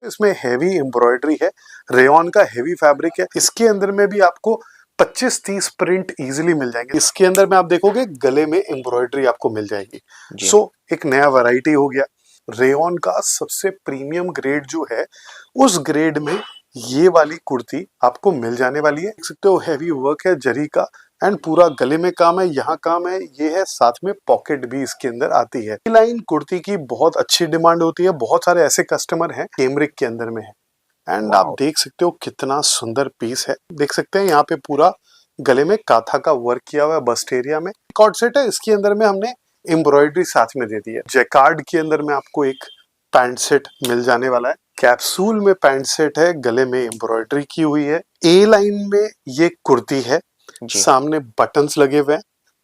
इसमें heavy embroidery है, rayon का हैवी फैब्रिक है। इसके अंदर में भी आपको 25-30 प्रिंट इजीली मिल जाएंगे। इसके अंदर में आप देखोगे गले में एम्ब्रॉयडरी आपको मिल जाएगी। सो एक नया वैरायटी हो गया। रेयॉन का सबसे प्रीमियम ग्रेड जो है, उस ग्रेड में ये वाली कुर्ती आपको मिल जाने वाली है। देख सकते हो हैवी वर्क है जरी का, एंड पूरा गले में काम है, यहाँ काम है, ये है, साथ में पॉकेट भी इसके अंदर आती है। लाइन कुर्ती की बहुत अच्छी डिमांड होती है। बहुत सारे ऐसे कस्टमर हैं कैमरिक के अंदर में है, एंड आप देख सकते हो कितना सुंदर पीस है। देख सकते हैं यहाँ पे पूरा गले में काथा का वर्क किया हुआ है बस्ट एरिया में। कॉर्ड सेट है, इसके अंदर में हमने एम्ब्रॉयडरी साथ में दे दी है। जैकार्ड के अंदर में आपको एक पैंट सेट मिल जाने वाला है। कैप्सूल में पैंट सेट है, गले में एम्ब्रॉयडरी की हुई है। ए लाइन में ये कुर्ती है, सामने बटन्स लगे हुए हैं,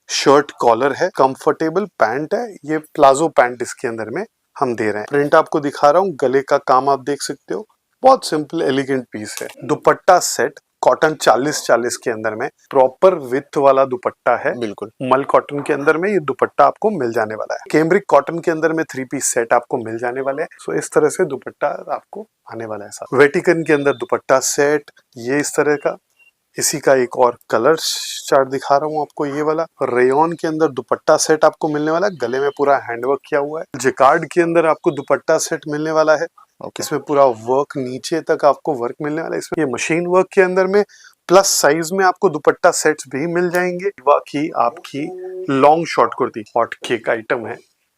शर्ट कॉलर है, कंफर्टेबल पैंट है। ये प्लाजो पैंट इसके अंदर में हम दे रहे हैं। प्रिंट आपको दिखा रहा हूँ, गले का काम आप देख सकते हो, बहुत सिंपल एलिगेंट पीस है। दुपट्टा सेट कॉटन 40-40 के अंदर में प्रॉपर विथ वाला दुपट्टा है। बिल्कुल मल कॉटन के अंदर में ये दुपट्टा आपको मिल जाने वाला है। कैमरिक कॉटन के अंदर में 3 पीस सेट आपको मिल जाने वाले हैं। सो इस तरह से दुपट्टा आपको आने वाला है साथ। वेटिकन के अंदर दुपट्टा सेट ये इस तरह का। इसी का एक और कलर चार्ट दिखा रहा हूँ आपको, ये वाला रेयॉन के अंदर दुपट्टा सेट आपको मिलने वाला है। गले में पूरा हैंडवर्क किया हुआ है। जिकार्ड के अंदर आपको दुपट्टा सेट मिलने वाला है। इसमें पूरा वर्क नीचे तक आपको वर्क मिलने वाला है। इसमें ये मशीन वर्क के अंदर में प्लस साइज में आपको दुपट्टा सेट्स भी मिल जाएंगे। बाकी आपकी long short kurti hot cake item है।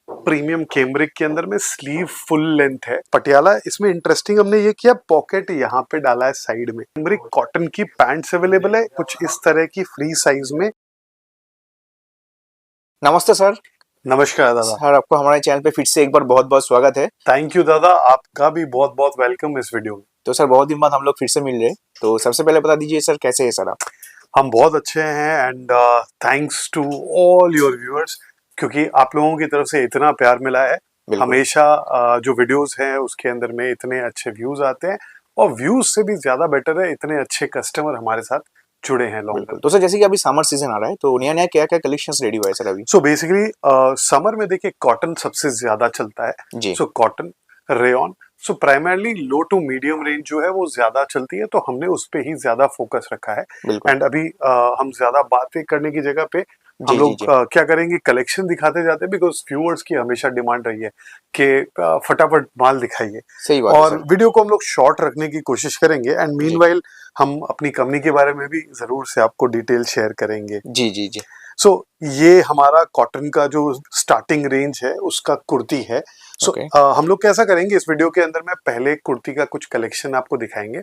प्रीमियम कैमरिक के अंदर में स्लीव फुल लेंथ है। पटियाला इसमें इंटरेस्टिंग हमने ये किया, पॉकेट यहाँ पे डाला है साइड में। कैमरिक कॉटन की पैंट्स अवेलेबल है कुछ इस तरह की फ्री साइज में। नमस्ते सर। नमस्कार दादा। सर आपको हमारे चैनल पे फिर से एक बार बहुत बहुत स्वागत है। थैंक यू दादा, आपका भी बहुत बहुत वेलकम इस वीडियो में। तो सर बहुत दिन बाद हम लोग फिर से मिल रहे हैं, तो सबसे पहले बता दीजिए सर कैसे है सर आप? हम बहुत अच्छे हैं, and thanks to all your viewers, क्योंकि आप लोगों की तरफ से इतना प्यार मिला है। हमेशा जो वीडियोस हैं उसके अंदर में इतने अच्छे व्यूज आते हैं, और व्यूज से भी ज्यादा बेटर है इतने अच्छे कस्टमर हमारे साथ जुड़े हैं लॉन्ग। तो सर जैसे कि अभी समर सीजन आ रहा है, तो नया नया क्या क्या कलेक्शंस रेडी हुआ है सर अभी? सो बेसिकली समर में देखिए कॉटन सबसे ज्यादा चलता है। So cotton, rayon, so primarily low to medium range जो है वो ज्यादा चलती है, तो हमने उस पे ही ज्यादा फोकस रखा है। एंड अभी हम ज्यादा बातें करने की जगह पे हम लोग क्या करेंगे, कलेक्शन दिखाते जाते हैं, बिकॉज व्यूअर्स की हमेशा डिमांड रही है कि फटाफट माल दिखाइए। सही बात और वीडियो को हम लोग शॉर्ट रखने की कोशिश करेंगे, एंड मीनवाइल हम अपनी कंपनी के बारे में भी जरूर से आपको डिटेल शेयर करेंगे। जी जी जी। सो ये हमारा कॉटन का जो स्टार्टिंग रेंज है उसका कुर्ती है। हम लोग कैसा करेंगे, इस वीडियो के अंदर में पहले कुर्ती का कुछ कलेक्शन आपको दिखाएंगे,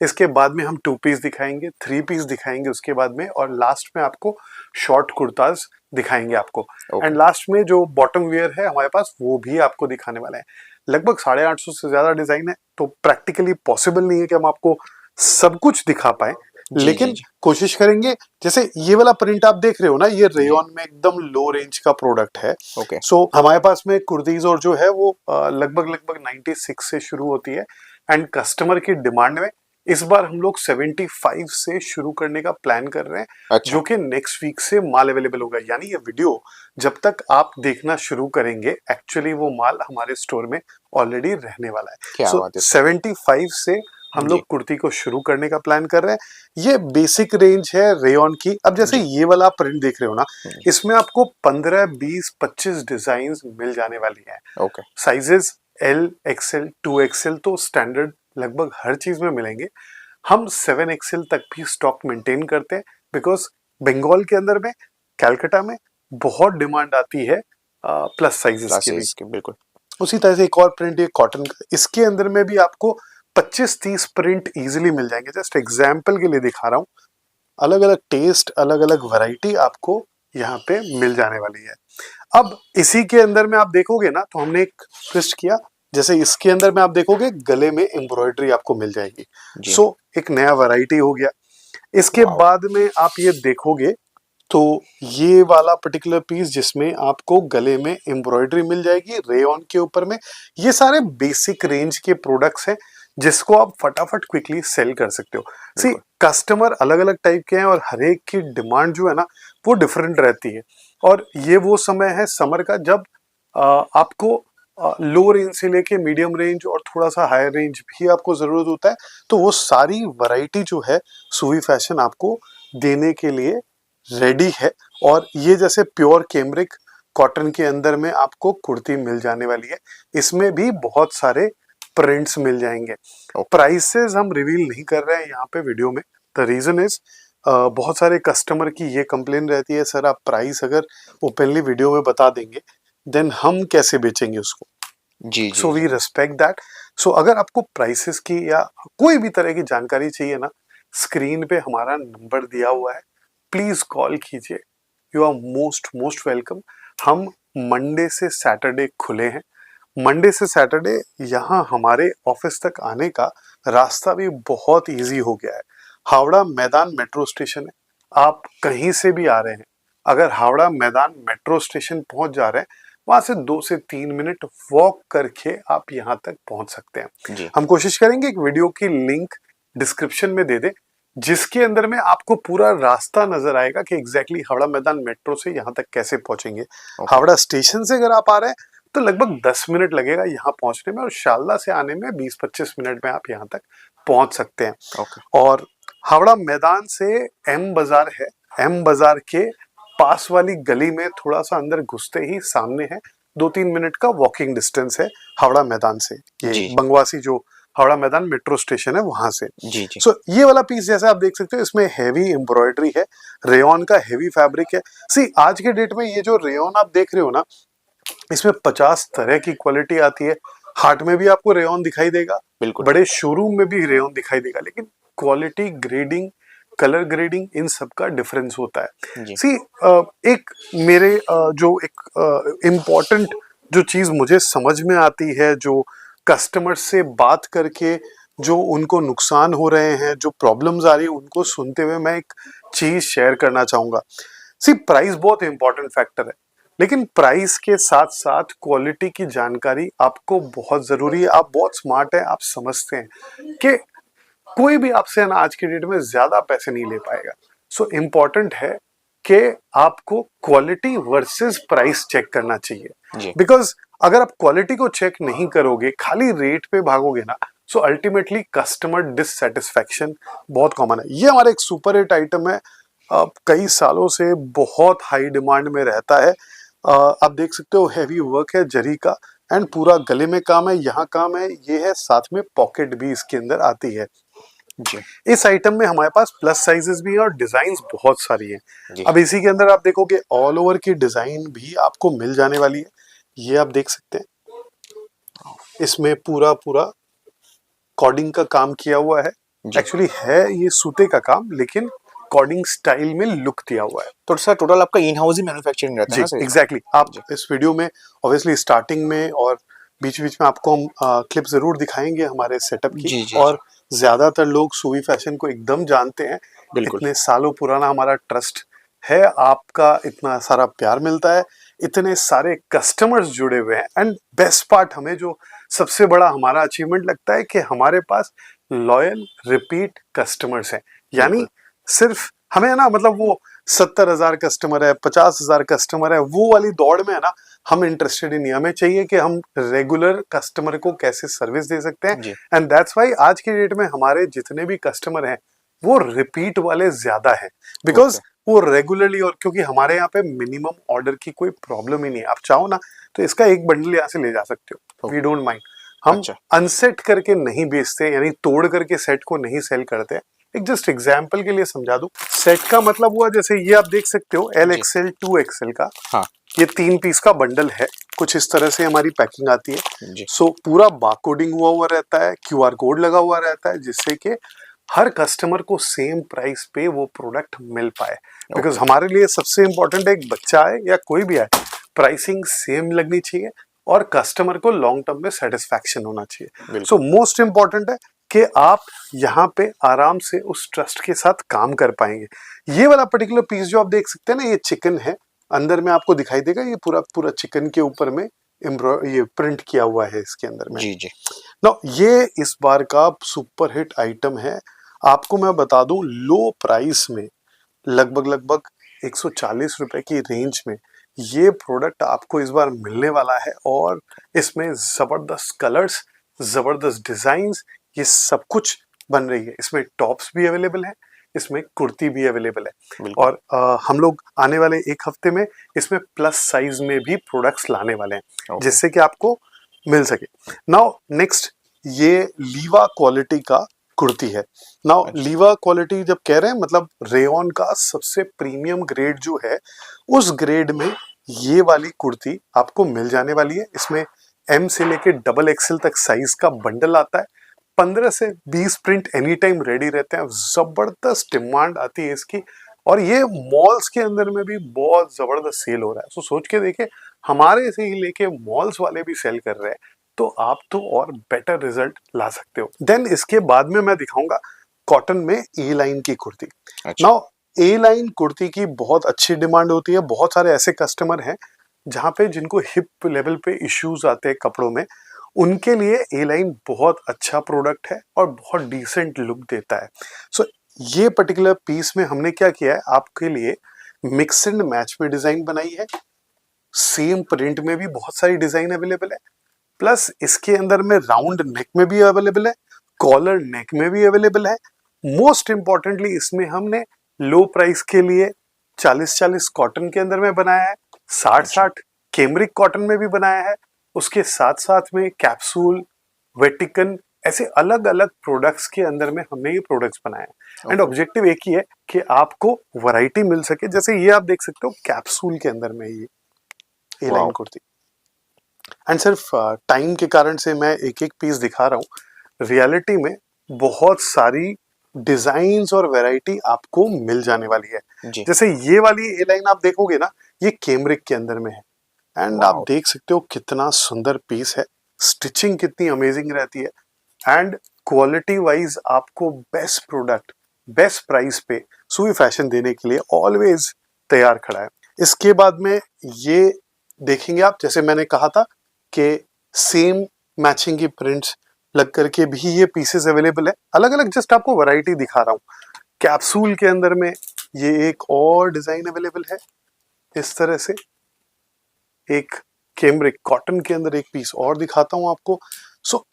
इसके बाद में हम 2 पीस दिखाएंगे, 3 पीस दिखाएंगे उसके बाद में, और लास्ट में आपको शॉर्ट कुर्ताज दिखाएंगे आपको। एंड लास्ट में जो बॉटम वेयर है हमारे पास वो भी आपको दिखाने वाले हैं। लगभग 850 से ज्यादा डिजाइन है, तो प्रैक्टिकली पॉसिबल नहीं है कि हम आपको सब कुछ दिखा पाए, लेकिन कोशिश करेंगे। जैसे ये वाला प्रिंट आप देख रहे हो ना, ये रेयॉन में एकदम लो रेंज का प्रोडक्ट है। सो हमारे पास में कुर्तीज और जो है वो लगभग 96 से शुरू होती है, एंड कस्टमर की डिमांड में इस बार हम लोग 75 से शुरू करने का प्लान कर रहे हैं। जो कि नेक्स्ट वीक से माल अवेलेबल होगा। यानी ये वीडियो जब तक आप देखना शुरू करेंगे, एक्चुअली वो माल हमारे स्टोर में ऑलरेडी रहने वाला है। सो 75 से हम लोग कुर्ती को शुरू करने का प्लान कर रहे हैं। ये बेसिक रेंज है रेयॉन की। अब जैसे ये वाला प्रिंट देख रहे हो ना, इसमें आपको 15, 20, 25 डिजाइन मिल जाने वाली है। साइजेस L, XL, 2XL तो स्टैंडर्ड लगभग हर चीज में मिलेंगे। हम 7XL तक भी स्टॉक मेंटेन करते हैं, बिकॉज बंगाल के अंदर में, कैलकाटा में बहुत डिमांड आती है प्लस साइजेस की। बिल्कुल उसी तरह से एक और प्रिंट है कॉटन का, इसके अंदर में भी आपको 25-30 प्रिंट इजीली मिल जाएंगे। जस्ट एग्जाम्पल के लिए दिखा रहा हूँ, अलग अलग टेस्ट, अलग अलग वैरायटी आपको यहाँ पे मिल जाने वाली है। अब इसी के अंदर में आप देखोगे ना, तो हमने एक ट्विस्ट किया। जैसे इसके अंदर में आप देखोगे गले में एम्ब्रॉयडरी आपको मिल जाएगी। सो एक नया वैरायटी हो गया। इसके बाद में आप ये देखोगे तो ये वाला पर्टिकुलर पीस जिसमें आपको गले में एम्ब्रॉयडरी मिल जाएगी रेयॉन के ऊपर में। ये सारे बेसिक रेंज के प्रोडक्ट्स हैं जिसको आप फटाफट क्विकली सेल कर सकते हो। सी कस्टमर अलग अलग टाइप के हैं, और हर एक की डिमांड जो है ना वो डिफरेंट रहती है। और ये वो समय है समर का जब आपको लो रेंज से लेके मीडियम रेंज और थोड़ा सा हायर रेंज भी आपको ज़रूरत होता है, तो वो सारी वैरायटी जो है सुवी फैशन आपको देने के लिए रेडी है। और ये जैसे प्योर कैमरिक कॉटन के अंदर में आपको कुर्ती मिल जाने वाली है, इसमें भी बहुत सारे प्रिंट्स मिल जाएंगे। प्राइसेस हम रिवील नहीं कर रहे हैं यहाँ पे वीडियो में। द रीज़न इज बहुत सारे कस्टमर की ये कंप्लेन रहती है, सर आप प्राइस अगर ओपनली वीडियो में बता देंगे देन हम कैसे बेचेंगे उसको। जी सो वी रिस्पेक्ट दैट। सो अगर आपको प्राइसेस की या कोई भी तरह की जानकारी चाहिए ना, स्क्रीन पे हमारा नंबर दिया हुआ है, प्लीज कॉल कीजिए। You are most welcome. हम मंडे से सैटरडे खुले हैं। मंडे से सैटरडे यहाँ हमारे ऑफिस तक आने का रास्ता भी बहुत इजी हो गया है। हावड़ा मैदान मेट्रो स्टेशन है। आप कहीं से भी आ रहे हैं, अगर हावड़ा मैदान मेट्रो स्टेशन पहुंच जा रहे हैं, वहां से 2 से 3 मिनट वॉक करके आप यहाँ तक पहुंच सकते हैं। जी। हम कोशिश करेंगे एक वीडियो की लिंक डिस्क्रिप्शन में दे दें, जिसके अंदर में आपको पूरा रास्ता नजर आएगा कि एग्जैक्टली हावड़ा मैदान मेट्रो से यहाँ तक कैसे पहुंचेंगे। हावड़ा स्टेशन से अगर आप आ रहे हैं तो लगभग 10 मिनट लगेगा यहाँ पहुंचने में, और शारदा से आने में 20-25 मिनट में आप यहाँ तक पहुंच सकते हैं। और हावड़ा मैदान से एम बाजार है, एम बाजार के पास वाली गली में थोड़ा सा अंदर घुसते ही सामने है, 2-3 मिनट का वॉकिंग डिस्टेंस है हावड़ा मैदान से। ये बंगवासी जो हावड़ा मैदान मेट्रो स्टेशन है वहां से। सो ये वाला पीस जैसे आप देख सकते हो, इसमें हेवी एम्ब्रॉयडरी है, रेयन का हेवी फैब्रिक है। सी आज के डेट में ये जो रेयन आप देख रहे हो ना, इसमें 50 तरह की क्वालिटी आती है। हाट में भी आपको रेयन दिखाई देगा, बिल्कुल बड़े शोरूम में भी रेयन दिखाई देगा, लेकिन क्वालिटी ग्रेडिंग, कलर ग्रेडिंग, इन सब का डिफरेंस होता है। सी एक मेरे जो एक इम्पोर्टेंट जो चीज मुझे समझ में आती है, जो कस्टमर से बात करके जो उनको नुकसान हो रहे हैं, जो प्रॉब्लम्स आ रही है, उनको सुनते हुए मैं एक चीज शेयर करना चाहूंगा। सी प्राइस बहुत इंपॉर्टेंट फैक्टर है, लेकिन प्राइस के साथ साथ क्वालिटी की जानकारी आपको बहुत जरूरी है। आप बहुत स्मार्ट है, आप समझते हैं कि कोई भी आपसे ना आज के डेट में ज्यादा पैसे नहीं ले पाएगा। सो इम्पोर्टेंट है कि आपको क्वालिटी वर्सेस प्राइस चेक करना चाहिए, बिकॉज अगर आप क्वालिटी को चेक नहीं करोगे, खाली रेट पे भागोगे ना, सो अल्टीमेटली कस्टमर डिससेटिस्फैक्शन बहुत कॉमन है। ये हमारा एक सुपर हिट आइटम है, कई सालों से बहुत हाई डिमांड में रहता है। आप देख सकते हो हैवी वर्क है जरी का, एंड पूरा गले में काम है, यहाँ काम है, ये है, साथ में पॉकेट भी इसके अंदर आती है। जी। इस आइटम में हमारे पास प्लस साइजेस भी हैं और डिजाइन बहुत सारी हैं। अब इसी के अंदर आप देखोगे ऑल ओवर की डिजाइन भी आपको मिल जाने वाली है। ये आप देख सकते हैं, इसमें पूरा कॉर्डिंग का काम किया हुआ है। एक्चुअली है ये सूते का काम, लेकिन कॉर्डिंग स्टाइल में लुक दिया हुआ है। तो सर टोटल आपका इन हाउस ही मैन्युफैक्चरिंग रहता है ना सर? एग्जैक्टली। आप इस वीडियो में ऑब्वियसली स्टार्टिंग में और बीच बीच में आपको हम क्लिप जरूर दिखाएंगे हमारे सेटअप की। और ज्यादातर लोग सुवी फैशन को एकदम जानते हैं, इतने सालों पुराना हमारा ट्रस्ट है, आपका इतना सारा प्यार मिलता है, इतने सारे कस्टमर्स जुड़े हुए हैं। एंड बेस्ट पार्ट, हमें जो सबसे बड़ा हमारा अचीवमेंट लगता है कि हमारे पास लॉयल रिपीट कस्टमर्स हैं। यानी सिर्फ हमें है ना, मतलब वो 70,000 कस्टमर है, 50,000 कस्टमर है, वो वाली दौड़ में है ना हम इंटरेस्टेड ही नहीं। हमें चाहिए कि हम रेगुलर कस्टमर को कैसे सर्विस दे सकते हैं। एंड दैट्स व्हाई आज के डेट में हमारे जितने भी कस्टमर हैं वो रिपीट वाले ज्यादा हैं, बिकॉज वो रेगुलरली, और क्योंकि हमारे यहाँ पे मिनिमम ऑर्डर की कोई प्रॉब्लम ही नहीं है। आप चाहो ना तो इसका एक बंडल यहाँ से ले जा सकते हो, वी डोंट माइंड। हम अनसेट करके नहीं बेचते, यानी तोड़ करके सेट को नहीं सेल करते। एक जस्ट एग्जाम्पल के लिए समझा दूं, सेट का मतलब हुआ जैसे ये आप देख सकते हो LXL 2XL का, ये 3 पीस का बंडल है, कुछ इस तरह से हमारी पैकिंग आती है। सो पूरा बारकोडिंग हुआ रहता है, QR कोड लगा हुआ रहता है, जिससे कि हर कस्टमर को सेम प्राइस पे वो प्रोडक्ट मिल पाए। बिकॉज हमारे लिए सबसे इंपॉर्टेंट है, एक बच्चा आए या कोई भी आए, प्राइसिंग सेम लगनी चाहिए और कस्टमर को लॉन्ग टर्म में सेटिस्फैक्शन होना चाहिए। सो मोस्ट इंपॉर्टेंट है कि आप यहाँ पे आराम से उस ट्रस्ट के साथ काम कर पाएंगे। ये वाला पर्टिकुलर पीस जो आप देख सकते हैं ना, ये चिकन है, अंदर में आपको दिखाई देगा, ये पूरा चिकन के ऊपर में ये प्रिंट किया हुआ है इसके अंदर में। जी। नो, ये इस बार का सुपर हिट आइटम है। आपको मैं बता दूं, लो प्राइस में लगभग 140 रुपए की रेंज में ये प्रोडक्ट आपको इस बार मिलने वाला है और इसमें ज़बरदस्त कलर्स, ज़बरदस्त डिज़ाइंस, ये सब कुछ बन रही है। इसमें टॉप्स भी अवेलेबल हैं, इसमें कुर्ती भी अवेलेबल है बिल्कुल। और हम लोग आने वाले एक हफ्ते में इसमें प्लस साइज में भी प्रोडक्ट्स लाने वाले हैं ओके। जिससे कि आपको मिल सके। नाउ नेक्स्ट, ये लीवा क्वालिटी का कुर्ती है। नाउ अच्छा। लीवा क्वालिटी जब कह रहे हैं मतलब रेयॉन का सबसे प्रीमियम ग्रेड जो है, उस ग्रेड में ये वाली कुर्ती आपको मिल जाने वाली है। इसमें एम से लेके डबल एक्सएल तक साइज का बंडल आता है। 15 से 20 प्रिंट एनी टाइम रेडी रहते हैं। जबरदस्त डिमांड आती है इसकी और ये मॉल्स के अंदर में भी बहुत जबरदस्त सेल हो रहा है। तो सोच के देखे, हमारे से ही लेके मॉल्स वाले भी सेल कर रहे हैं, तो आप तो और बेटर रिजल्ट ला सकते हो। देन इसके बाद में मैं दिखाऊंगा कॉटन में ए लाइन की कुर्ती। अच्छा। नाउ ए लाइन कुर्ती की बहुत अच्छी डिमांड होती है। बहुत सारे ऐसे कस्टमर हैं जहाँ पे जिनको हिप लेवल पे इश्यूज आते हैं कपड़ों में, उनके लिए ए लाइन बहुत अच्छा प्रोडक्ट है और बहुत डिसेंट लुक देता है। सो ये पर्टिकुलर पीस में हमने क्या किया है, आपके लिए मिक्स एंड मैच में डिजाइन बनाई है। सेम प्रिंट में भी बहुत सारी डिजाइन अवेलेबल है, प्लस इसके अंदर में राउंड नेक में भी अवेलेबल है, कॉलर नेक में भी अवेलेबल है। मोस्ट इंपॉर्टेंटली इसमें हमने लो प्राइस के लिए 40-40 कॉटन के अंदर में बनाया है, 60-60 कैमरिक कॉटन में भी बनाया है। उसके साथ साथ में कैप्सूल, वेटिकन, ऐसे अलग अलग प्रोडक्ट्स के अंदर में हमने ये प्रोडक्ट्स बनाए हैं। एंड ऑब्जेक्टिव एक ही है कि आपको वैरायटी मिल सके। जैसे ये आप देख सकते हो कैप्सूल के अंदर में ये ए लाइन कुर्ती। एंड सिर्फ टाइम के कारण से मैं एक एक पीस दिखा रहा हूँ, रियलिटी में बहुत सारी डिजाइन्स और वैरायटी आपको मिल जाने वाली है। जी। जैसे ये वाली ए लाइन आप देखोगे ना, ये कैमरिक के अंदर में है एंड आप देख सकते हो कितना सुंदर पीस है, स्टिचिंग कितनी अमेजिंग रहती है एंड क्वालिटी वाइज आपको बेस्ट प्रोडक्ट बेस्ट प्राइस पे सुई फैशन देने के लिए ऑलवेज तैयार खड़ा है। इसके बाद में ये देखेंगे आप, जैसे मैंने कहा था कि सेम मैचिंग की प्रिंट्स लग करके भी ये पीसेस अवेलेबल है। अलग अलग जस्ट आपको वैरायटी दिखा रहा हूँ। कैप्सूल के अंदर में ये एक और डिजाइन अवेलेबल है इस तरह से। एक कैमरिक कॉटन के अंदर एक पीस और दिखाता हूँ आपको। सो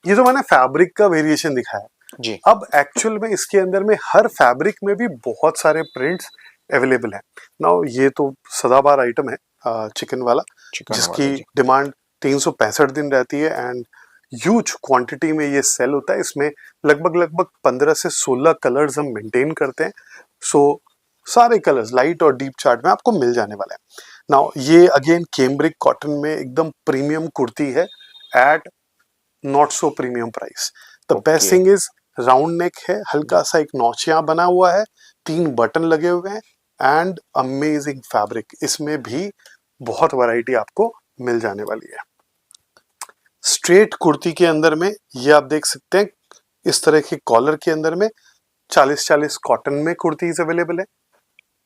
ये तो मैंने फैब्रिक का वेरिएशन दिखाया जी। अब एक्चुअल में इसके अंदर में हर फैब्रिक में भी बहुत सारे प्रिंट्स अवेलेबल हैं। नाउ ये तो सदाबहार आइटम है चिकन वाला, जिसकी डिमांड 365 दिन रहती है एंड ह्यूज क्वांटिटी में ये सेल होता है। इसमें लगभग 15 से 16 कलर्स हम मेंटेन करते हैं। सो सारे कलर्स लाइट और डीप चार्ट में आपको मिल जाने वाला है। नाउ ये अगेन कैमरिक कॉटन में एकदम प्रीमियम कुर्ती है at not so premium price. The best thing is round neck है, हल्का सा एक नॉच यहाँ बना हुआ है, 3 बटन लगे हुए हैं एंड अमेजिंग फैब्रिक। इसमें भी बहुत वैरायटी आपको मिल जाने वाली है। स्ट्रेट कुर्ती के अंदर में ये आप देख सकते हैं, इस तरह के कॉलर के अंदर में 40-40 कॉटन में कुर्तीज अवेलेबल है।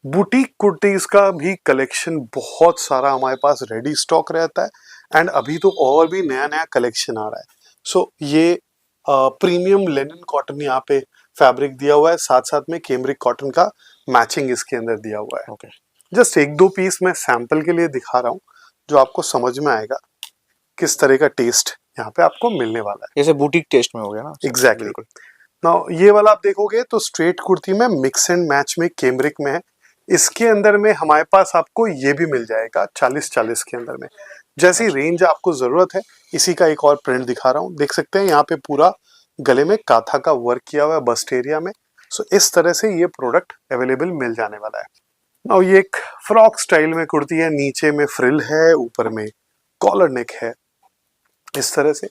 बुटीक कुर्तीज का भी कलेक्शन बहुत सारा हमारे पास रेडी स्टॉक रहता है एंड अभी तो और भी नया नया कलेक्शन आ रहा है। सो ये प्रीमियम लेनिन कॉटन यहाँ पे फैब्रिक दिया हुआ है, साथ साथ में कैमरिक कॉटन का मैचिंग इसके अंदर दिया हुआ है। जस्ट एक दो पीस मैं सैंपल के लिए दिखा रहा हूँ जो आपको समझ में आएगा किस तरह का टेस्ट यहाँ पे आपको मिलने वाला है। जैसे बुटीक टेस्ट में हो गया ना। एग्जैक्टली। नाउ ये वाला आप देखोगे तो स्ट्रेट कुर्ती में मिक्स एंड मैच में कैमरिक में है। इसके अंदर में हमारे पास आपको ये भी मिल जाएगा 40-40 के अंदर में। जैसी रेंज आपको जरूरत है, इसी का एक और प्रिंट दिखा रहा हूँ। देख सकते हैं यहाँ पे पूरा गले में काथा का वर्क किया हुआ है बस्ट एरिया में। सो इस तरह से ये प्रोडक्ट अवेलेबल मिल जाने वाला है। नाउ ये एक फ्रॉक स्टाइल में कुर्ती है, नीचे में फ्रिल है, ऊपर में कॉलर नेक है इस तरह से।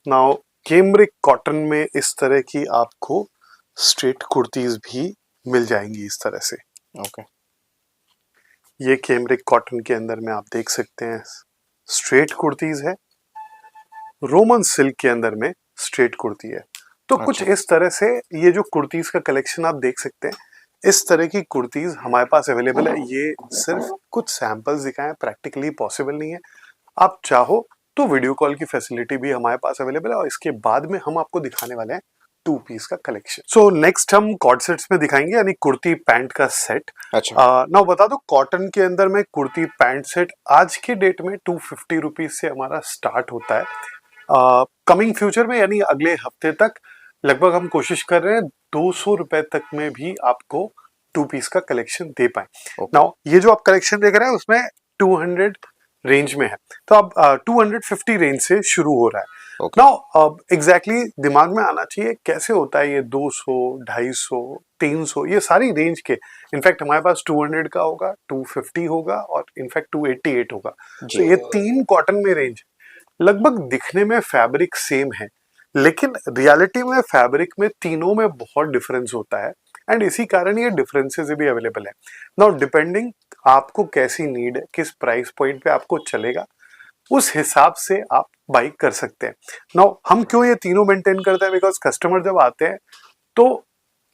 नाउ कैमरिक कॉटन में इस तरह की आपको स्ट्रेट कुर्तीज भी मिल जाएंगी इस तरह से। ये कैमरिक कॉटन के अंदर में आप देख सकते हैं स्ट्रेट कुर्तीज है। रोमन सिल्क के अंदर में स्ट्रेट कुर्ती है। तो कुछ इस तरह से ये जो कुर्तीज का कलेक्शन आप देख सकते हैं, इस तरह की कुर्तीज हमारे पास अवेलेबल है। ये सिर्फ कुछ सैंपल्स दिखाएं, प्रैक्टिकली पॉसिबल नहीं है। आप चाहो तो वीडियो कॉल की फैसिलिटी भी हमारे पास अवेलेबल है और इसके बाद में हम आपको दिखाने वाले हैं 2 पीस का कलेक्शन। सो नेक्स्ट हम कॉर्ड सेट्स में दिखाएंगे, यानी कुर्ती पैंट का सेट। अच्छा। ना बता दो, कॉटन के अंदर में कुर्ती पैंट सेट आज के डेट में 250 रुपीज से हमारा स्टार्ट होता है। कमिंग फ्यूचर में यानी अगले हफ्ते तक लगभग हम कोशिश कर रहे हैं 200 रुपए तक में भी आपको 2 पीस का कलेक्शन दे पाए। नाउ ये जो आप कलेक्शन देख रहे हैं उसमें 200 रेंज में है, तो अब 250 रेंज से शुरू हो रहा है। नाउ एग्जैक्टली दिमाग में आना चाहिए कैसे होता है ये 200, 250, 300, ये सारी रेंज के। इनफैक्ट हमारे पास 200 का होगा, 250 होगा और इनफैक्ट 288 होगा। तो ये 3 कॉटन में रेंज लगभग दिखने में फैब्रिक सेम है, लेकिन रियलिटी में फैब्रिक में तीनों में बहुत डिफरेंस होता है, एंड इसी कारण ये डिफरेंसेस भी अवेलेबल है। नाउ डिपेंडिंग आपको कैसी नीड है, किस प्राइस पॉइंट पे आपको चलेगा, उस हिसाब से आप बाई कर सकते हैं। नाउ हम क्यों ये तीनों मेंटेन करते हैं, बिकॉज कस्टमर जब आते हैं तो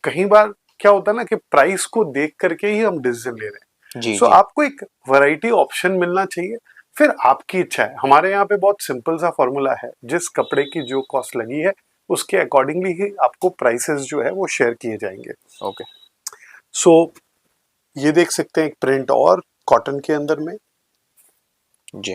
कई बार क्या होता है ना कि प्राइस को देख करके ही हम डिसीजन ले रहे हैं। सो आपको एक वैरायटी ऑप्शन मिलना चाहिए, फिर आपकी इच्छा है। हमारे यहाँ पे बहुत सिंपल सा फॉर्मूला है, जिस कपड़े की जो कॉस्ट लगी है उसके अकॉर्डिंगली ही आपको प्राइसेस जो है वो शेयर किए जाएंगे। ओके। सो ये देख सकते हैं एक प्रिंट और कॉटन के अंदर में जी।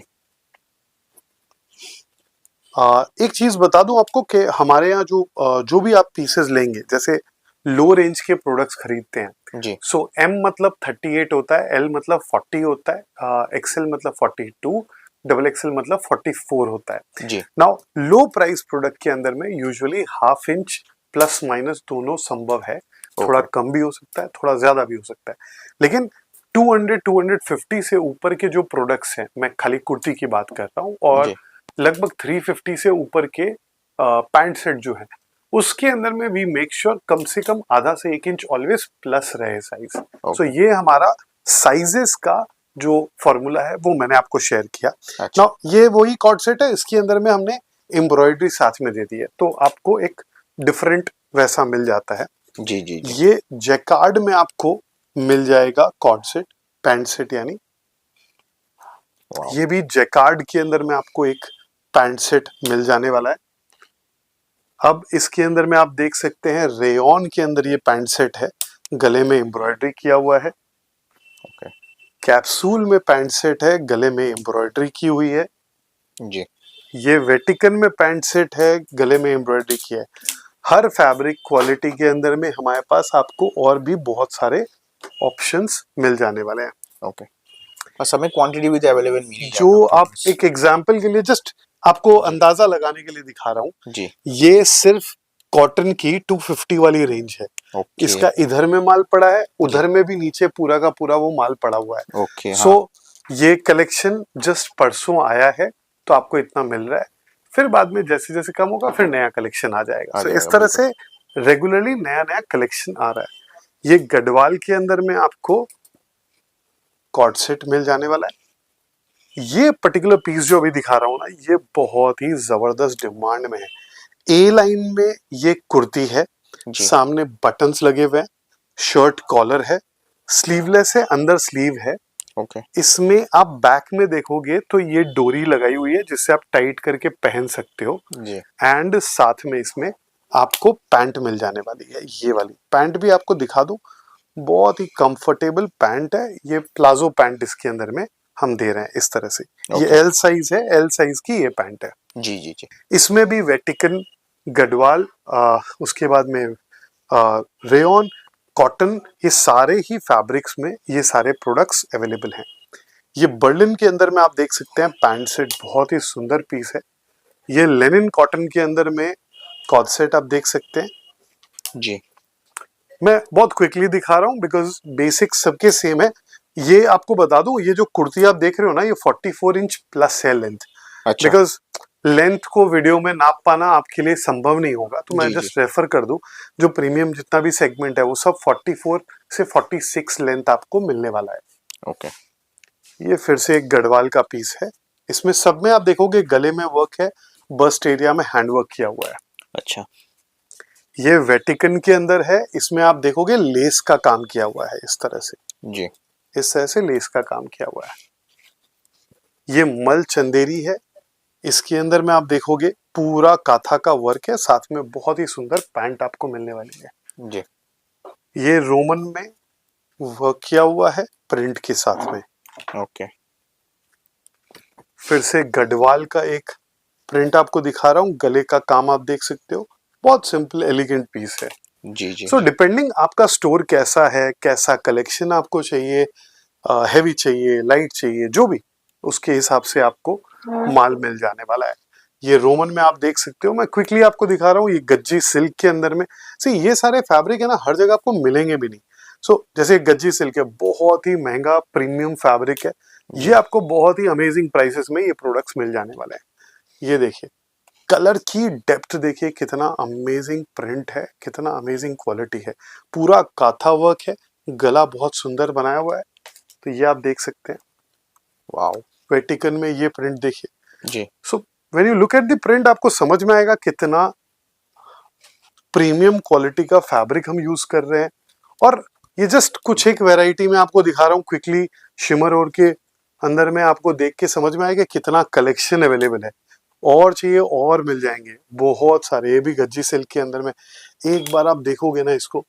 एक चीज बता दूं आपको कि हमारे यहाँ जो भी आप पीसेस लेंगे, जैसे लो रेंज के प्रोडक्ट्स खरीदते हैं जी। सो एम मतलब 38 होता है, एल मतलब 40 होता है, एक्सएल मतलब 42, डबल एक्सएल मतलब 44 होता है जी। नाउ लो प्राइस प्रोडक्ट के अंदर में usually half inch plus minus दोनों संभव है, थोड़ा कम भी हो सकता है, थोड़ा ज्यादा भी हो सकता है। लेकिन 200 250 से ऊपर के जो प्रोडक्ट्स हैं, मैं खाली कुर्ती की बात कर रहा हूँ, और लगभग 350 से ऊपर के पैंट सेट जो है उसके अंदर में वी मेक श्योर कम से कम आधा से 1 इंच ऑलवेज प्लस रहे साइज। सो ये हमारा साइजेस का जो फॉर्मूला है वो मैंने आपको शेयर किया। नाउ ये वही कॉर्ड सेट है, इसके अंदर में हमने एम्ब्रॉयडरी साथ में दे दी है, तो आपको एक डिफरेंट वैसा मिल जाता है। जी जी जी। ये जैकार्ड में आपको मिल जाएगा कॉर्ड सेट, पैंट सेट यानी ये भी जैकार्ड के अंदर में आपको एक पैंट सेट मिल जाने वाला है। अब इसके अंदर में आप देख सकते हैं रेयॉन के अंदर ये पैंट सेट है, गले में एम्ब्रॉयडरी किया हुआ है। कैप्सूल में पैंट सेट है, गले में एम्ब्रॉयडरी की हुई है जी। ये वेटिकन में पैंट सेट है, गले में एम्ब्रॉयडरी की है। हर फैब्रिक क्वालिटी के अंदर में हमारे पास आपको और भी बहुत सारे ऑप्शंस मिल जाने वाले हैं। ओके। और सब में क्वांटिटी भी तो अवेलेबल मिल जाएगा। जो आप एक एग्जांपल के लिए जस्ट आपको अंदाजा लगाने के लिए दिखा रहा हूँ जी। ये सिर्फ कॉटन की 250 वाली रेंज है। इसका इधर में माल पड़ा है, उधर में भी नीचे पूरा का पूरा वो माल पड़ा हुआ है। ओके। सो ये कलेक्शन जस्ट परसों आया है तो आपको इतना मिल रहा है, फिर बाद में जैसे जैसे कम होगा फिर नया कलेक्शन आ जाएगा। सो इस तरह से रेगुलरली नया नया कलेक्शन आ रहा है। ये गढ़वाल के अंदर में आपको कॉर्ड सेट मिल जाने वाला है। ये पर्टिकुलर पीस जो अभी दिखा रहा हूं ना, ये बहुत ही जबरदस्त डिमांड में है। ए लाइन में ये कुर्ती है, सामने बटन्स लगे हुए हैं, शर्ट कॉलर है, स्लीवलेस है, अंदर स्लीव है। ओके। इसमें आप बैक में देखोगे तो ये डोरी लगाई हुई है जिससे आप टाइट करके पहन सकते हो जी। एंड साथ में इसमें आपको पैंट मिल जाने वाली है। ये वाली पैंट भी आपको दिखा दूं, बहुत ही कंफर्टेबल पैंट है। ये प्लाजो पैंट इसके अंदर में हम दे रहे हैं इस तरह से। ये एल साइज है, एल साइज की ये पैंट है। जी जी जी। इसमें भी वेटिकन, गढ़वाल, उसके बाद में रेयॉन, कॉटन, ये सारे ही फैब्रिक्स में ये सारे प्रोडक्ट्स अवेलेबल हैं। ये बर्लिन के अंदर में आप देख सकते हैं पैंट सेट, बहुत ही सुंदर पीस है। ये लेनिन कॉटन के अंदर में कॉर्ड सेट आप देख सकते हैं जी। मैं बहुत क्विकली दिखा रहा हूँ बिकॉज बेसिक सबके सेम है। ये आपको बता दूं, ये जो कुर्ती आप देख रहे हो ना, ये 44 इंच प्लस है लेंथ। अच्छा। बिकॉज लेंथ को वीडियो में नाप पाना आपके लिए संभव नहीं होगा, तो मैं जस्ट रेफर कर दूं, जो प्रीमियम जितना भी सेगमेंट है वो सब 44 से 46 लेंथ आपको मिलने वाला है। ओके। ये फिर से एक गढ़वाल का पीस है। इसमें सब में आप देखोगे गले में वर्क है, बस्ट एरिया में हैंड वर्क किया हुआ है। अच्छा। ये वेटिकन के अंदर है, इसमें आप देखोगे लेस का काम किया हुआ है इस तरह से जी। इस तरह से लेस का काम किया हुआ है। ये मल चंदेरी है, इसके अंदर में आप देखोगे पूरा काथा का वर्क है, साथ में बहुत ही सुंदर पैंट आपको मिलने वाली है जी। ये रोमन में वर्क किया हुआ है प्रिंट के साथ में। ओके। फिर से गढ़वाल का एक प्रिंट आपको दिखा रहा हूँ, गले का काम आप देख सकते हो, बहुत सिंपल एलिगेंट पीस है। जी जी। सो डिपेंडिंग आपका स्टोर कैसा है, कैसा कलेक्शन आपको चाहिए, हैवी चाहिए, लाइट चाहिए, जो भी, उसके हिसाब से आपको माल मिल जाने वाला है। ये रोमन में आप देख सकते हो, मैं क्विकली आपको दिखा रहा हूँ, ये गज्जी सिल्क के अंदर में। सी ये सारे फैब्रिक है ना, हर जगह आपको मिलेंगे भी नहीं। सो जैसे गज्जी सिल्क है, बहुत ही महंगा प्रीमियम फैब्रिक है, ये आपको बहुत ही अमेजिंग प्राइसेस में ये प्रोडक्ट्स मिल जाने वाले हैं। ये देखिए कलर की डेप्थ देखिए, कितना अमेजिंग प्रिंट है, कितना अमेजिंग क्वालिटी है, पूरा काथा वर्क है, गला बहुत सुंदर बनाया हुआ है। तो ये आप देख सकते हैं, वाओ। वेटिकन में ये प्रिंट देखिए जी। So when you look at the print आपको समझ में आएगा कितना प्रीमियम क्वालिटी का फैब्रिक हम यूज कर रहे हैं। और ये जस्ट कुछ एक वैरायटी में आपको दिखा रहा हूँ क्विकली, शिमर और के अंदर में आपको देख के समझ में आएगा कितना कलेक्शन अवेलेबल है, और चाहिए और मिल जाएंगे बहुत सारे। ये भी गज्जी सिल्क के अंदर में, एक बार आप देखोगे ना इसको,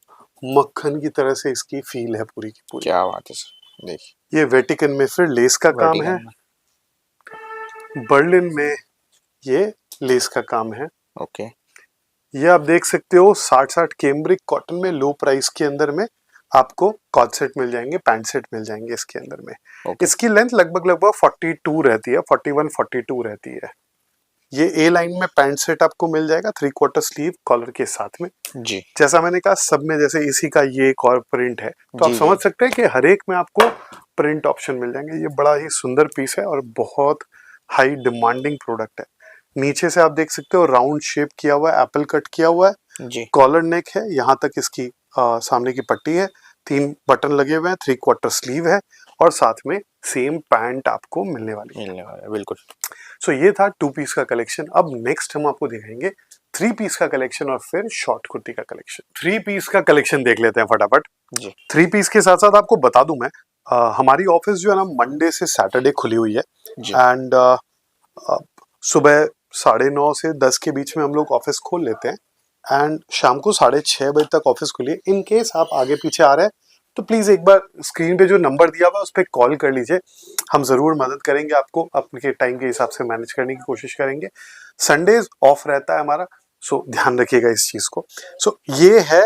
मक्खन की तरह से इसकी फील है पूरी की पूरी। क्या बात है सर, देखिए। ये वेटिकन में फिर लेस का काम है, बर्लिन में ये लेस का काम है। ओके। ये आप देख सकते हो 60-60 कैमब्रिक कॉटन में लो प्राइस के अंदर में आपको कॉट सेट मिल जाएंगे, पैंट सेट मिल जाएंगे इसके अंदर में। इसकी लेंथ लगभग 42 रहती है, 41-42 रहती है। ये ए लाइन में पैंट सेट आपको मिल जाएगा 3/4 स्लीव कॉलर के साथ में। जी। जैसा मैंने कहा सब में जैसे इसी का ये एक और प्रिंट है, तो आप जी, समझ जी। सकते हैं कि हर एक में आपको प्रिंट ऑप्शन मिल जाएंगे। ये बड़ा ही सुंदर पीस है और बहुत हाई डिमांडिंग प्रोडक्ट है। नीचे से आप देख सकते हो राउंड शेप किया हुआ है, एप्पल कट किया हुआ है, जी। कॉलर नेक है, यहाँ तक इसकी सामने की पट्टी है, 3 बटन लगे हुए हैं, 3/4 स्लीव है, और साथ में सेम पैंट आपको मिलने वाली है। बिल्कुल। सो ये था 2 पीस का कलेक्शन। अब नेक्स्ट हम आपको दिखाएंगे 3 पीस का कलेक्शन और फिर शॉर्ट कुर्ती का कलेक्शन। 3 पीस का कलेक्शन देख लेते हैं फटाफट। जी। 3 पीस के साथ साथ आपको बता दूं मैं, हमारी ऑफिस जो है ना मंडे से सैटरडे खुली हुई है, एंड सुबह 9:30 से 10 के बीच में हम लोग ऑफिस खोल लेते हैं, एंड शाम को 6:30 बजे तक ऑफिस खुली है। इन केस आप आगे पीछे आ रहे हैं तो प्लीज एक बार स्क्रीन पे जो नंबर दिया हुआ है उस पर कॉल कर लीजिए, हम जरूर मदद करेंगे आपको, अपने टाइम के हिसाब से मैनेज करने की कोशिश करेंगे। संडेज ऑफ रहता है हमारा, सो ध्यान रखिएगा इस चीज को। सो ये है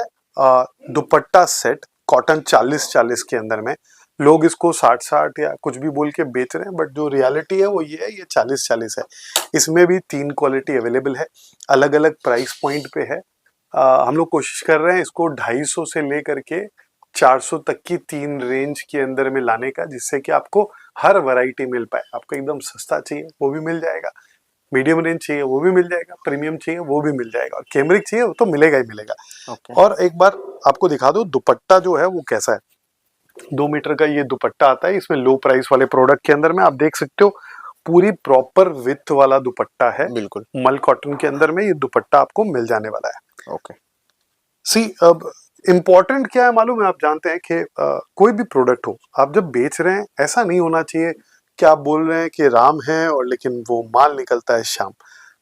दुपट्टा सेट कॉटन 40-40 के अंदर में। लोग इसको 60-60 या कुछ भी बोल के बेच रहे हैं, बट जो रियलिटी है वो ये है, ये 40-40 है। इसमें भी 3 क्वालिटी अवेलेबल है, अलग अलग प्राइस पॉइंट पे है। हम लोग कोशिश कर रहे हैं इसको 250 से लेकर के 400 तक की 3 रेंज के अंदर में लाने का, जिससे कि आपको हर वैरायटी मिल पाए। आपको एकदम सस्ता चाहिए वो भी मिल जाएगा, मीडियम रेंज चाहिए वो भी मिल जाएगा, प्रीमियम चाहिए वो भी मिल जाएगा, और कैमरिक चाहिए वो तो मिलेगा ही मिलेगा। और एक बार आपको दिखा दो दुपट्टा जो है वो कैसा है। 2 मीटर का ये दुपट्टा आता है, इसमें लो प्राइस वाले प्रोडक्ट के अंदर में आप देख सकते हो पूरी प्रॉपर विथ वाला दुपट्टा है, बिल्कुल। मल कॉटन के अंदर में ये दुपट्टा आपको मिल जाने वाला है। ओके। सी अब इम्पोर्टेंट क्या है मालूम है, आप जानते हैं कि कोई भी प्रोडक्ट हो आप जब बेच रहे हैं, ऐसा नहीं होना चाहिए कि आप बोल रहे हैं कि राम है और लेकिन वो माल निकलता है शाम।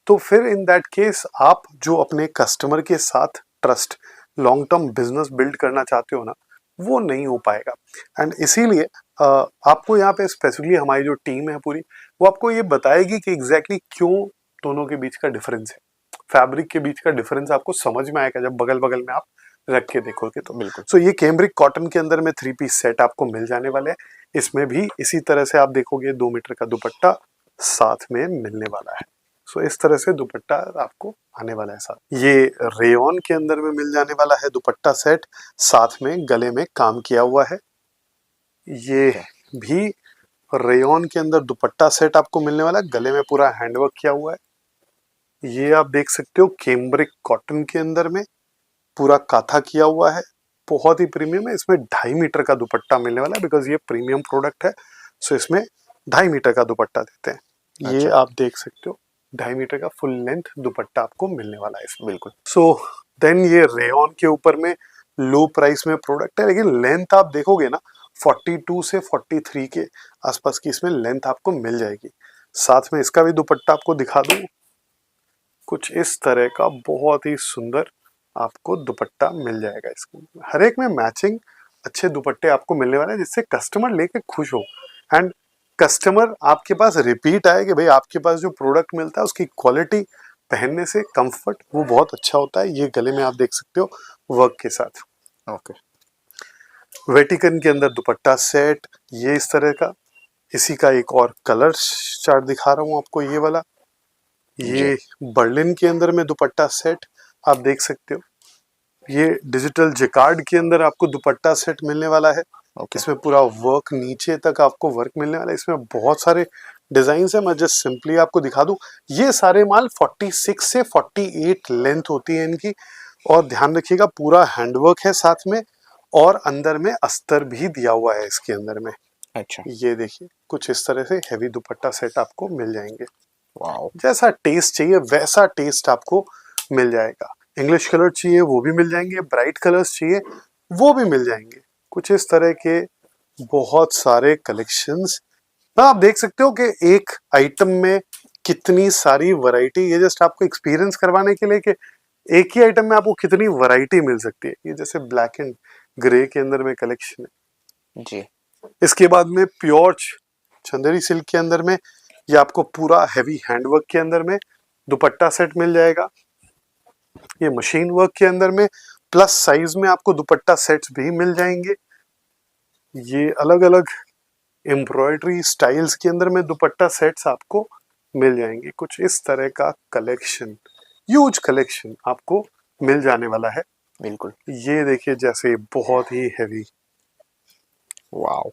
तो फिर इन दैट केस आप जो अपने कस्टमर के साथ trust, long term business build करना चाहते हो ना, वो नहीं हो पाएगा। एंड इसीलिए आपको यहाँ पे स्पेसिफिकली हमारी जो टीम है पूरी, वो आपको ये बताएगी कि एग्जैक्टली क्यों दोनों के बीच का डिफरेंस है, फैब्रिक के बीच का डिफरेंस आपको समझ में आएगा जब बगल बगल में आप रख के देखोगे तो। बिल्कुल। सो ये कैमरिक कॉटन के अंदर में 3 पीस सेट आपको मिल जाने वाले हैं। इसमें भी इसी तरह से आप देखोगे 2 मीटर का दुपट्टा साथ में मिलने वाला है। सो इस तरह से दुपट्टा आपको आने वाला है साथ। ये रेयॉन के अंदर में मिल जाने वाला है दुपट्टा सेट, साथ में गले में काम किया हुआ है। ये भी रेयॉन के अंदर दुपट्टा सेट आपको मिलने वाला है, गले में पूरा हैंडवर्क किया हुआ है। ये आप देख सकते हो कैमरिक कॉटन के अंदर में पूरा काथा किया हुआ है, बहुत ही प्रीमियम है। इसमें 2.5 मीटर का दुपट्टा मिलने वाला है, बिकॉज ये प्रीमियम प्रोडक्ट है, सो इसमें 2.5 मीटर का दुपट्टा देते हैं। ये आप देख सकते हो 2.5 मीटर का फुल लेंथ दुपट्टा आपको मिलने वाला है इसमें। बिल्कुल। सो देन ये रेयॉन के ऊपर में लो प्राइस में प्रोडक्ट है, लेकिन लेंथ आप देखोगे ना 42 से 43 के आसपास की इसमें लेंथ आपको मिल जाएगी। साथ में इसका भी दुपट्टा आपको दिखा दूं, कुछ इस तरह का बहुत ही सुंदर आपको दुपट्टा मिल जाएगा। इसके हर एक में मैचिंग अच्छे दुपट्टे आपको मिलने वाले हैं, जिससे कस्टमर लेके खुश हो एंड कस्टमर आपके पास रिपीट आए कि भाई आपके पास जो प्रोडक्ट मिलता है उसकी क्वालिटी, पहनने से कंफर्ट वो बहुत अच्छा होता है। ये गले में आप देख सकते हो वर्क के साथ। ओके, वेटिकन के अंदर दुपट्टा सेट ये इस तरह का। इसी का एक और कलर चार्ट दिखा रहा हूँ आपको, ये वाला, ये बर्लिन के अंदर में दुपट्टा सेट आप देख सकते हो। ये डिजिटल जिकार्ड के अंदर आपको दुपट्टा सेट मिलने वाला है। इसमें पूरा वर्क, नीचे तक आपको वर्क मिलने वाला है। इसमें बहुत सारे डिजाइन है, मैं जस्ट सिंपली आपको दिखा दूं। ये सारे माल 46 से 48 लेंथ होती है इनकी, और ध्यान रखिएगा पूरा हैंडवर्क है साथ में, और अंदर में अस्तर भी दिया हुआ है इसके अंदर में। अच्छा, ये देखिए कुछ इस तरह से हैवी दुपट्टा सेट आपको मिल जाएंगे। वाओ, जैसा टेस्ट चाहिए वैसा टेस्ट आपको मिल जाएगा। इंग्लिश कलर चाहिए वो भी मिल जाएंगे, ब्राइट कलर्स चाहिए वो भी मिल जाएंगे। कुछ इस तरह के बहुत सारे कलेक्शंस आप देख सकते हो कि एक आइटम में कितनी सारी वैरायटी। ये जस्ट आपको एक्सपीरियंस करवाने के लिए कि एक ही आइटम में आपको कितनी वैरायटी मिल सकती है। ये जैसे ब्लैक एंड ग्रे के अंदर में कलेक्शन है जी, इसके बाद में प्योर चंदेरी सिल्क के अंदर में ये आपको पूरा हैवी हैंडवर्क के अंदर में दुपट्टा सेट मिल जाएगा। ये मशीन वर्क के अंदर में प्लस साइज में आपको दुपट्टा सेट्स भी मिल जाएंगे। ये अलग अलग एम्ब्रॉयडरी स्टाइल्स के अंदर में दुपट्टा सेट्स आपको मिल जाएंगे। कुछ इस तरह का कलेक्शन, ह्यूज कलेक्शन आपको मिल जाने वाला है। बिल्कुल, ये देखिए जैसे बहुत ही हैवी, वाओ,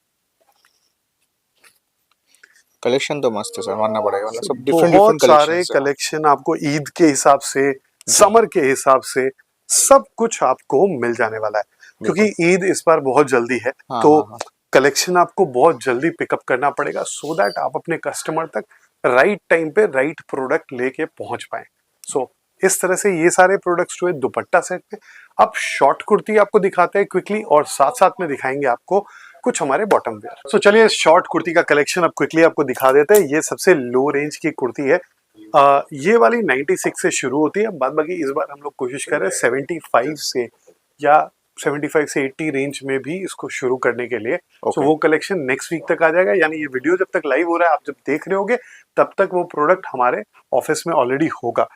कलेक्शन तो मस्त है सर, मानना पड़ेगा। मतलब सब डिफरेंट बहुत डिफरेंट सारे कलेक्शंस है। कलेक्शन आपको ईद के हिसाब से, समर के हिसाब से सब कुछ आपको मिल जाने वाला है। क्योंकि ईद इस बार बहुत जल्दी है, हाँ, तो हाँ, हाँ, कलेक्शन आपको बहुत जल्दी पिकअप करना पड़ेगा, सो दैट आप अपने कस्टमर तक राइट टाइम पे राइट प्रोडक्ट लेके पहुंच पाए। सो इस तरह से ये सारे प्रोडक्ट्स जो है दुपट्टा सेट में। अब शॉर्ट कुर्ती आपको दिखाते हैं क्विकली, और साथ साथ में दिखाएंगे आपको कुछ हमारे बॉटम वेयर। सो चलिए शॉर्ट कुर्ती का कलेक्शन अब क्विकली आपको दिखा देते हैं। ये सबसे लो रेंज की कुर्ती है। ये वाली 96 से शुरू होती है, बाद बाकी इस बार हम लोग कोशिश कर रहे हैं 75 से या 75 से 80 रेंज में भी इसको शुरू करने के लिए। तो वो कलेक्शन नेक्स्ट वीक तक आ जाएगा, यानी ये वीडियो जब तक लाइव हो रहा है, आप जब देख रहे होगे तब तक वो प्रोडक्ट हमारे ऑफिस में ऑलरेडी होगा।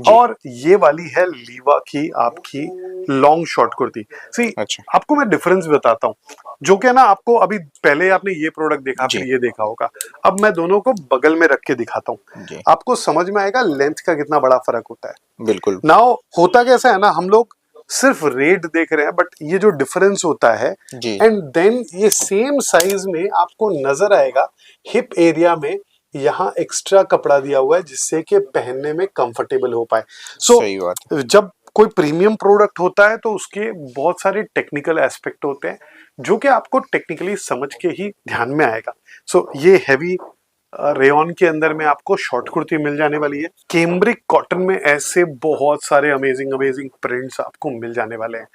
और ये वाली है लीवा की आपकी लॉन्ग शॉर्ट कुर्ती। सी अच्छा, आपको मैं डिफरेंस बताता हूँ, जो कि ना आपको अभी पहले आपने ये प्रोडक्ट देखा फिर ये देखा होगा, अब मैं दोनों को बगल में रख के दिखाता हूँ, आपको समझ में आएगा लेंथ का कितना बड़ा फर्क होता है। बिल्कुल, नाउ होता कैसा है ना, हम लोग सिर्फ रेट देख रहे हैं, बट ये जो डिफरेंस होता है, एंड देन ये सेम साइज में आपको नजर आएगा हिप एरिया में यहाँ एक्स्ट्रा कपड़ा दिया हुआ है, जिससे कि पहनने में कंफर्टेबल हो पाए। सो जब कोई प्रीमियम प्रोडक्ट होता है तो उसके बहुत सारे टेक्निकल एस्पेक्ट होते हैं, जो कि आपको टेक्निकली समझ के ही ध्यान में आएगा। सो ये हैवी रेयन के अंदर में आपको शॉर्ट कुर्ती मिल जाने वाली है। कैम्ब्रिक कॉटन में ऐसे बहुत सारे अमेजिंग अमेजिंग प्रिंट्स आपको मिल जाने वाले हैं।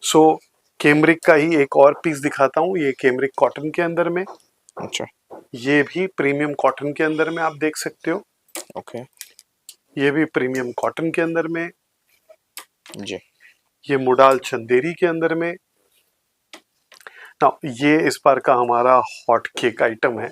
सो कैम्ब्रिक का ही एक और पीस दिखाता हूँ, ये कैम्ब्रिक कॉटन के अंदर में। अच्छा, ये भी प्रीमियम कॉटन के अंदर में आप देख सकते हो। ओके, ये भी प्रीमियम कॉटन के अंदर में जी, ये मुडाल चंदेरी के अंदर में। ना ये इस बार का हमारा हॉट केक आइटम है,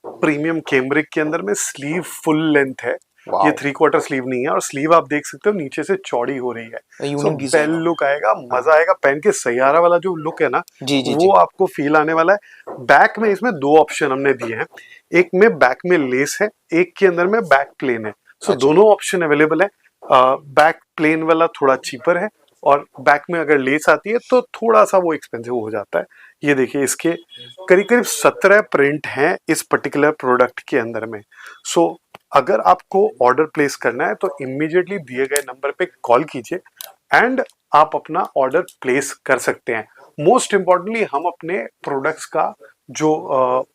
प्रीमियम कैम्ब्रिक के अंदर में। स्लीव फुल लेंथ है, ये 3/4 स्लीव नहीं है, और स्लीव आप देख सकते हो नीचे से चौड़ी हो रही है। सो बेल लुक आएगा, मजा आएगा पहन के। सैयारा वाला जो लुक है ना, वो आपको फील आने वाला है। बैक में इसमें दो ऑप्शन हमने दिए हैं, एक में बैक में लेस है, एक के अंदर में बैक प्लेन है। सो दोनों ऑप्शन अवेलेबल है। बैक प्लेन वाला थोड़ा चीपर है, और बैक में अगर लेस आती है तो थोड़ा सा वो एक्सपेंसिव हो जाता है। ये देखिए इसके करीब करीब 17 प्रिंट हैं इस पर्टिकुलर प्रोडक्ट के अंदर में। सो अगर आपको ऑर्डर प्लेस करना है तो इमीडिएटली दिए गए नंबर पे कॉल कीजिए एंड आप अपना ऑर्डर प्लेस कर सकते हैं। मोस्ट इम्पॉर्टेंटली हम अपने प्रोडक्ट्स का जो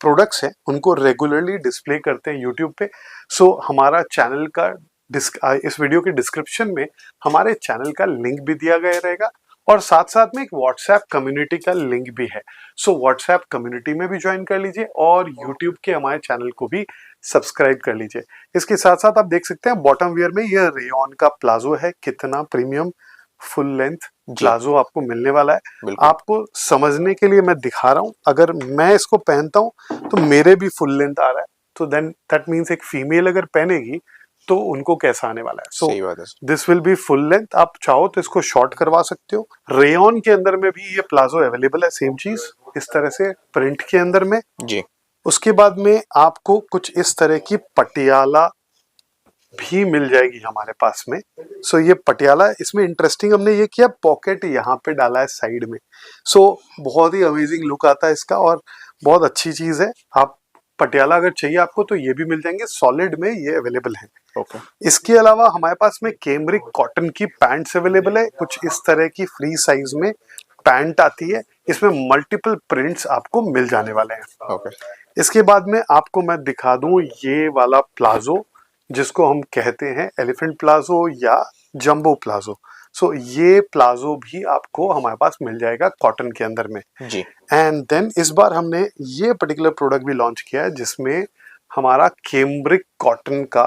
प्रोडक्ट्स हैं उनको रेगुलरली डिस्प्ले करते हैं यूट्यूब पे। सो हमारा चैनल का इस वीडियो के डिस्क्रिप्शन में हमारे चैनल का लिंक भी दिया गया रहेगा, और साथ साथ में एक व्हाट्सएप कम्युनिटी का लिंक भी है। सो व्हाट्सएप कम्युनिटी में भी ज्वाइन कर लीजिए, और यूट्यूब के हमारे चैनल को भी सब्सक्राइब कर लीजिए। इसके साथ साथ आप देख सकते हैं बॉटम वियर में ये रेयॉन का प्लाजो है, कितना प्रीमियम फुल लेंथ प्लाजो आपको मिलने वाला है। आपको समझने के लिए मैं दिखा रहा हूँ, अगर मैं इसको पहनता हूँ तो मेरे भी फुल लेंथ आ रहा है, तो देन दैट मीन्स एक फीमेल अगर पहनेगी तो उनको कैसा आने वाला है। So this will be full length. आप चाहो तो इसको शॉर्ट करवा सकते हो। रेयॉन के अंदर में भी ये प्लाजो अवेलेबल है, सेम चीज इस तरह से प्रिंट के अंदर में जी। उसके बाद में आपको कुछ इस तरह की पटियाला भी मिल जाएगी हमारे पास में। सो ये पटियाला, इसमें इंटरेस्टिंग हमने ये किया, पॉकेट यहाँ पे डाला है साइड में। सो बहुत ही अमेजिंग लुक आता है इसका और बहुत अच्छी चीज है। आप पटियाला अगर चाहिए आपको तो ये भी मिल जाएंगे, सॉलिड में ये अवेलेबल है। ओके। इसके अलावा हमारे पास में कैमरिक कॉटन की पैंट्स अवेलेबल है, कुछ इस तरह की फ्री साइज में पैंट आती है, इसमें मल्टीपल प्रिंट्स आपको मिल जाने वाले हैं। ओके। इसके बाद में आपको मैं दिखा दूं ये वाला प्लाजो जिसको हम कहते हैं एलिफेंट प्लाजो या जंबो प्लाजो। सो ये प्लाजो भी आपको हमारे पास मिल जाएगा कॉटन के अंदर में जी। एंड देन इस बार हमने ये पर्टिकुलर प्रोडक्ट भी लॉन्च किया है जिसमें हमारा कैमरिक कॉटन का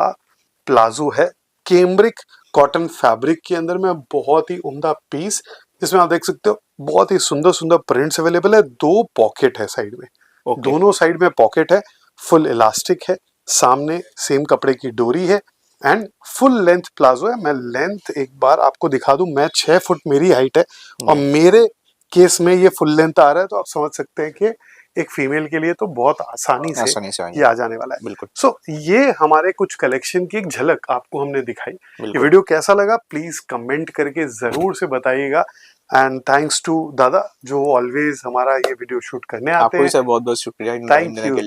प्लाजो है। कैमरिक कॉटन फैब्रिक के अंदर में बहुत ही उम्दा पीस, जिसमें आप देख सकते हो बहुत ही सुंदर सुंदर प्रिंट्स अवेलेबल है। 2 पॉकेट है साइड में, दोनों साइड में पॉकेट है, फुल इलास्टिक है, सामने सेम कपड़े की डोरी है एंड फुल लेंथ प्लाजो है। मैं लेंथ एक बार आपको दिखा दूं, मैं 6 फुट मेरी हाइट है और मेरे केस में ये फुल लेंथ आ रहा है, तो आप समझ सकते हैं कि एक फीमेल के लिए तो बहुत आसानी से ये आ जाने वाला है। बिल्कुल। सो ये हमारे कुछ कलेक्शन की एक झलक आपको हमने दिखाई। ये वीडियो कैसा लगा प्लीज कमेंट करके जरूर से बताइएगा। एंड थैंक्स टू दादा जो ऑलवेज हमारा ये वीडियो शूट करने आते हैं। आपको बहुत बहुत शुक्रिया,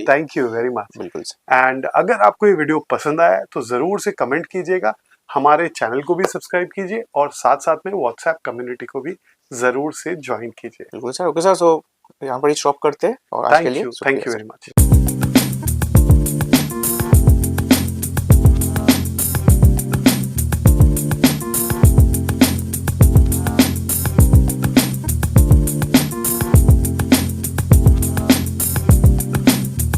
थैंक यू वेरी मच। बिल्कुल। एंड अगर आपको ये वीडियो पसंद आया तो जरूर से कमेंट कीजिएगा, हमारे चैनल को भी सब्सक्राइब कीजिए और साथ साथ में व्हाट्सएप कम्युनिटी को भी जरूर से ज्वाइन कीजिए। बिल्कुल सर। ओके सर, सो यहाँ पर ही स्टॉप करते हैं और आज के लिए थैंक यू वेरी मच।